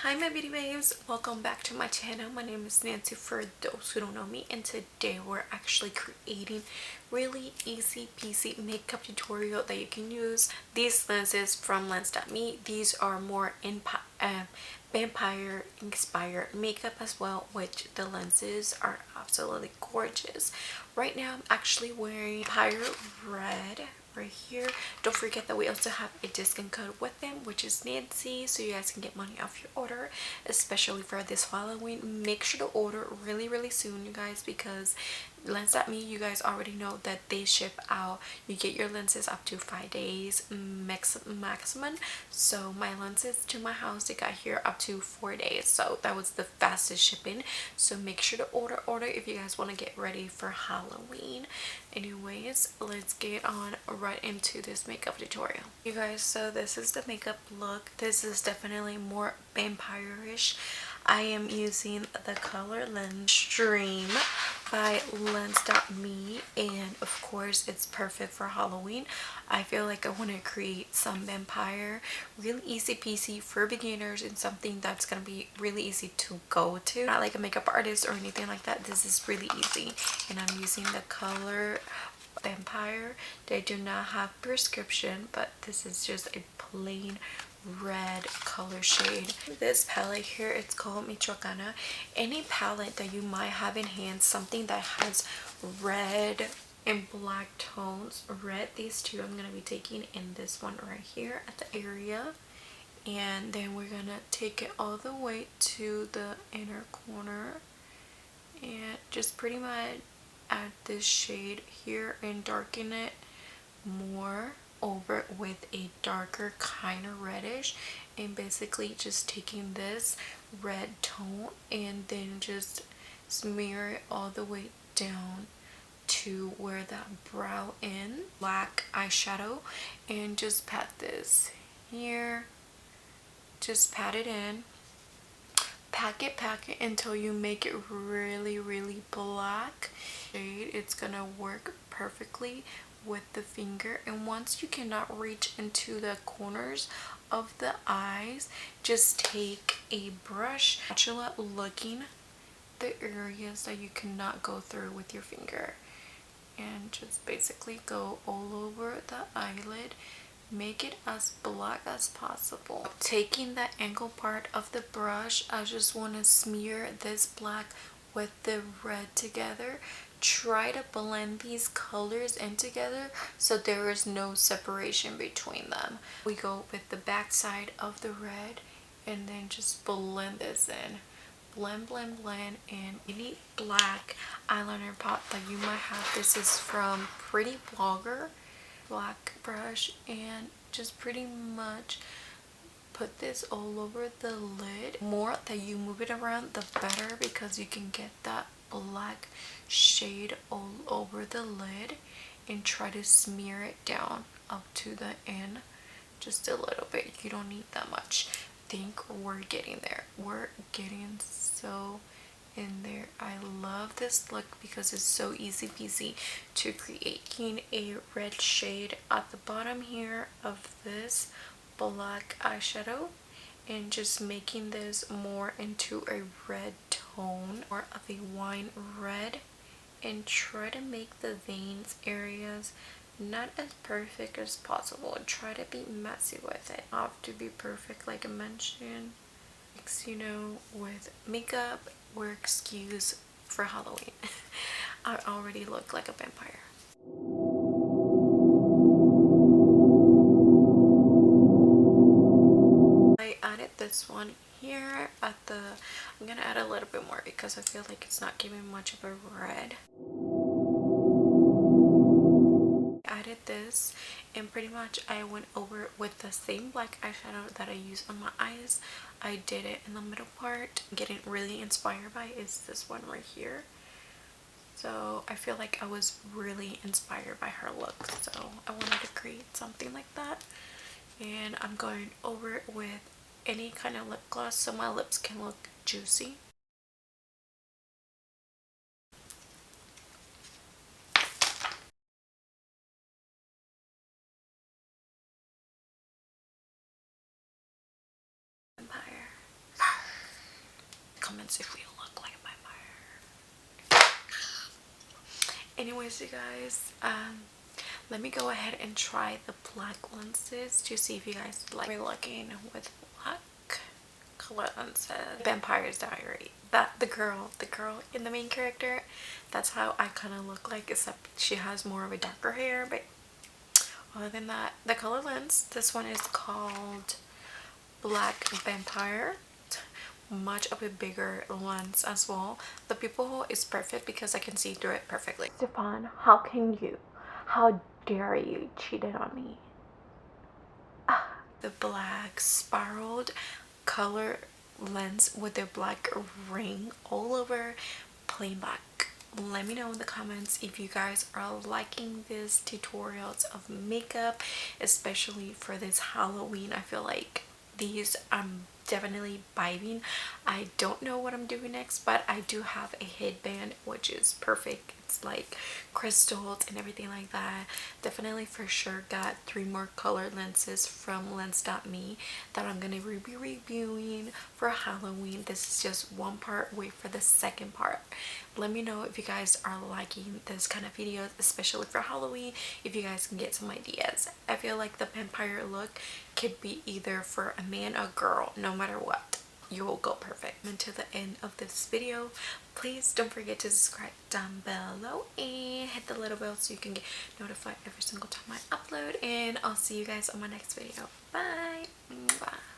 Hi my beauty babes, welcome back to my channel. My name is Nancy for those who don't know me, and today we're actually creating really easy peasy makeup tutorial that you can use these lenses from lens.me. These are more vampire inspired makeup as well, which the lenses are absolutely gorgeous. Right now I'm actually wearing Vampire Red right here. Don't forget that we also have a discount code with them, which is Nancy, so you guys can get money off your order, especially for this Halloween. Make sure to order really soon, you guys, because lens.me, you guys already know that they ship out. You get your lenses up to 5 days maximum. So my lenses to my house, they got here up to 4 days, so that was the fastest shipping. So make sure to order if you guys want to get ready for Halloween. Anyways, let's get on right into this makeup tutorial, you guys. So this is the makeup look. This is definitely more vampire-ish. I am using the Color Lens Stream by lens.me, and of course it's perfect for Halloween. I feel like I want to create some vampire, really easy peasy for beginners, and something that's gonna be really easy to go to. Not like a makeup artist or anything like that. This is really easy, and I'm using the color Vampire. They do not have prescription, but this is just a plain red color shade. This palette here, it's called Michoacana. Any palette that you might have in hand, something that has red and black tones. Red, these two I'm going to be taking in this one right here at the area, and then we're going to take it all the way to the inner corner and just pretty much add this shade here and darken it more over with a darker kind of reddish, and basically just taking this red tone and then just smear it all the way down to where that brow ends. Black eyeshadow, and just pat this here, just pat it in. Pack it until you make it really black. It's gonna work perfectly with the finger, and once you cannot reach into the corners of the eyes, just take a brush, spatula, looking the areas that you cannot go through with your finger, and just basically go all over the eyelid. Make it as black as possible. Taking the angle part of the brush, I just want to smear this black with the red together. Try to blend these colors in together so there is no separation between them. We go with the back side of the red and then just blend this in. Blend, and any black eyeliner pot that you might have. This is from Pretty Blogger. Black brush, and just pretty much put this all over the lid. The more that you move it around, the better, because you can get that black shade all over the lid, and try to smear it down up to the end just a little bit. You don't need that much. I think we're getting there. We're getting so in there. I love this look because it's so easy peasy to create. Taking a red shade at the bottom here of this black eyeshadow and just making this more into a red tone, more of a wine red, and try to make the veins areas not as perfect as possible. Try to be messy with it, not have to be perfect like I mentioned. You know, with makeup, we're excused for Halloween. I already look like a vampire. I added this one here at the, I'm gonna add a little bit more because I feel like it's not giving much of a red. Added this, and pretty much I went over with the same black eyeshadow that I use on my eyes. I did it in the middle part. Getting really inspired by is this one right here. So I feel like I was really inspired by her look, so I wanted to create something like that. And I'm going over it with any kind of lip gloss so my lips can look juicy. Vampire. comments if you look like a vampire. Anyways, you guys, let me go ahead and try the black lenses to see if you guys like me looking with black color lenses. Vampire's Diary. That the girl in the main character, that's how I kind of look like, except she has more of a darker hair. But other than that, the color lens, this one is called Black Vampire. Much of a bigger lens as well. The pupil is perfect because I can see through it perfectly. Stefan, how dare you cheated on me? The black spiraled color lens with the black ring all over, plain black. Let me know in the comments if you guys are liking these tutorials of makeup, especially for this Halloween. I feel like these I'm definitely vibing. I don't know what I'm doing next, but I do have a headband which is perfect. It's like crystals and everything like that. Definitely for sure got 3 more color lenses from lens.me that I'm gonna be reviewing for Halloween. This is just one part. Wait for the second part. Let me know if you guys are liking this kind of videos, especially for Halloween, if you guys can get some ideas. I feel like the vampire look could be either for a man or girl. No matter what, you will go perfect. Until the end of this video, please don't forget to subscribe down below and hit the little bell so you can get notified every single time I upload. And I'll see you guys on my next video. Bye. Bye.